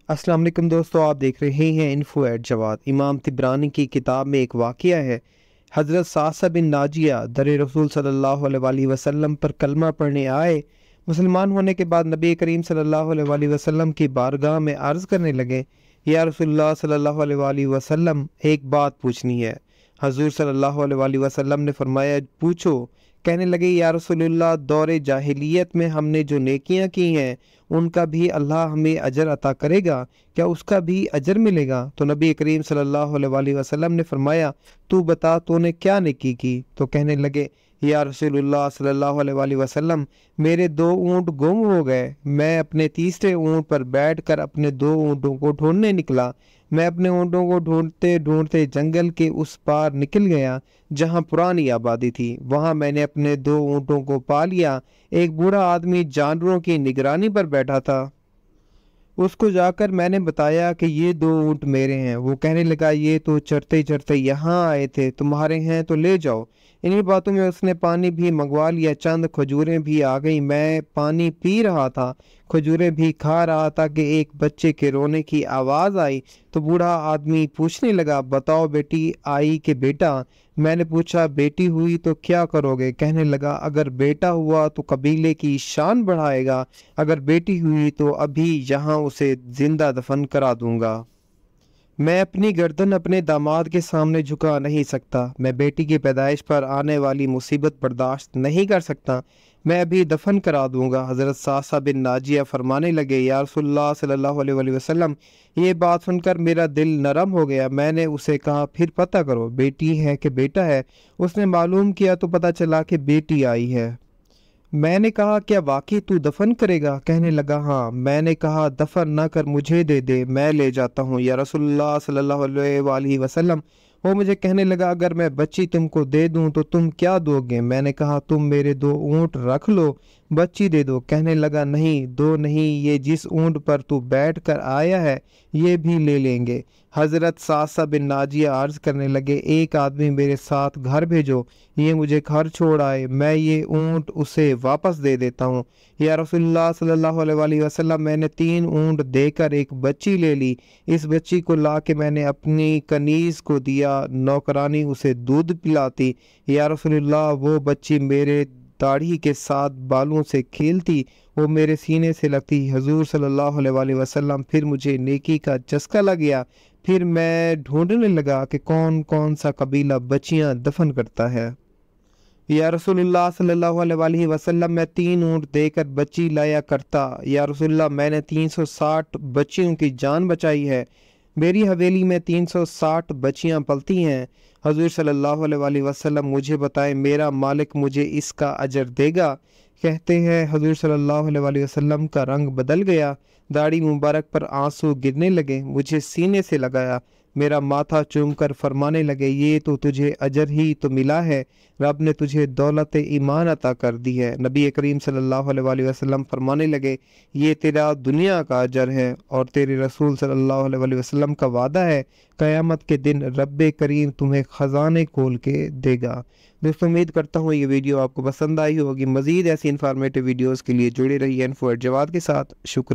अस्सलाम वालेकुम दोस्तों, आप देख रहे हैं इन्फो एट जवाद। इमाम तिबरानी की किताब में एक वाक़या है। हज़रत सासा बिन नाजिया दर रसूल सल्लल्लाहु अलैहि वसल्लम पर कलमा पढ़ने आए। मुसलमान होने के बाद नबी करीम सल्लल्लाहु अलैहि वसल्लम की बारगाह में अर्ज़ करने लगे, या रसूलुल्लाह सल्लल्लाहु अलैहि वसल्लम, एक बात पूछनी है। हजूर सल्लल्लाहु अलैहि वसल्लम ने फरमाया, पूछो। कहने लगे, या रसूलुल्लाह, दौरे जाहिलियत में हमने जो नेकियां की हैं उनका भी अल्लाह हमें अजर अता करेगा? क्या उसका भी अजर मिलेगा? तो नबी करीम सल्लल्लाहु अलैहि वसल्लम ने फरमाया, तू बता, तूने क्या नेकी की? तो कहने लगे, या रसूलुल्लाह सल्लल्लाहु अलैहि वसल्लम, मेरे 2 ऊँट गुम हो गए। मैं अपने तीसरे ऊँट पर बैठकर अपने 2 ऊँटों को ढूंढने निकला। मैं अपने ऊँटों को ढूंढते ढूंढते जंगल के उस पार निकल गया जहाँ पुरानी आबादी थी। वहाँ मैंने अपने 2 ऊँटों को पा लिया। एक बूढ़ा आदमी जानवरों की निगरानी पर बैठा था। उसको जाकर मैंने बताया कि ये 2 ऊँट मेरे हैं। वो कहने लगा, ये तो चरते चरते यहाँ आए थे, तुम्हारे हैं तो ले जाओ। इन्हीं बातों में उसने पानी भी मंगवा लिया। चंद खजूरें भी आ गई। मैं पानी पी रहा था, खजूरें भी खा रहा था कि एक बच्चे के रोने की आवाज़ आई। तो बूढ़ा आदमी पूछने लगा, बताओ बेटी आई कि बेटा? मैंने पूछा, बेटी हुई तो क्या करोगे? कहने लगा, अगर बेटा हुआ तो कबीले की शान बढ़ाएगा, अगर बेटी हुई तो अभी यहाँ उसे जिंदा दफन करा दूंगा। मैं अपनी गर्दन अपने दामाद के सामने झुका नहीं सकता। मैं बेटी की पैदाइश पर आने वाली मुसीबत बर्दाश्त नहीं कर सकता। मैं अभी दफन करा दूंगा। हज़रत सासा बिन नाजिया फरमाने लगे, या रसूलुल्लाह सल्लल्लाहु अलैहि वसल्लम, ये बात सुनकर मेरा दिल नरम हो गया। मैंने उसे कहा, फिर पता करो बेटी है कि बेटा है? उसने मालूम किया तो पता चला कि बेटी आई है। मैंने कहा, क्या वाकई तू दफन करेगा? कहने लगा, हाँ। मैंने कहा, दफन ना कर, मुझे दे दे, मैं ले जाता हूँ या रसूलुल्लाह सल्लल्लाहु अलैहि वसल्लम। वो मुझे कहने लगा, अगर मैं बच्ची तुमको दे दूं तो तुम क्या दोगे? मैंने कहा, तुम मेरे 2 ऊँट रख लो, बच्ची दे दो। कहने लगा, नहीं, 2 नहीं, ये जिस ऊँट पर तू बैठ कर आया है ये भी ले लेंगे। हज़रत सासा बिन नाजिया अर्ज करने लगे, एक आदमी मेरे साथ घर भेजो, ये मुझे घर छोड़ आए, मैं ये ऊँट उसे वापस दे देता हूँ। या रसूलुल्लाह सल्लल्लाहु अलैहि वसल्लम, मैंने 3 ऊँट देकर एक बच्ची ले ली। इस बच्ची को ला के मैंने अपनी कनीज को दिया, नौकरानी उसे दूध पिलाती। या रसूलुल्लाह, वो बच्ची मेरे दाढ़ी के साथ बालों से खेलती, वो मेरे सीने से लगती। हजूर सल्लल्लाहु अलैहि वसल्लम, फिर मुझे नेकी का चस्का लग गया। फिर मैं ढूंढने लगा कि कौन कौन सा कबीला बच्चियां दफन करता है। या रसूलुल्लाह सल्लल्लाहु अलैहि वसल्लम, मैं 3 ऊँट देकर बच्ची लाया करता। या रसूलुल्लाह, मैंने 360 बच्चियों की जान बचाई है। मेरी हवेली में 360 बच्चियां पलती हैं। हजूर सल्लल्लाहु अलैहि वसल्लम, मुझे बताएं, मेरा मालिक मुझे इसका अजर देगा? कहते हैं, हजूर सल्लल्लाहु अलैहि वसल्लम का रंग बदल गया, दाढ़ी मुबारक पर आंसू गिरने लगे। मुझे सीने से लगाया, मेरा माथा चूमकर फरमाने लगे, ये तो तुझे अजर ही तो मिला है, रब ने तुझे दौलत ईमान अता कर दी है। नबी करीम सल्लल्लाहु अलैहि वसल्लम फरमाने लगे, ये तेरा दुनिया का अजर है और तेरे रसूल सल्लल्लाहु अलैहि वसल्लम का वादा है, क़यामत के दिन रब करीम तुम्हें ख़जाने खोल के देगा। दोस्तों, उम्मीद करता हूँ ये वीडियो आपको पसंद आई होगी। मज़ीद ऐसी इन्फॉर्मेटिव वीडियोज़ के लिए जुड़े रहिए इन्फो एट जवाद के साथ। शुक्रिया।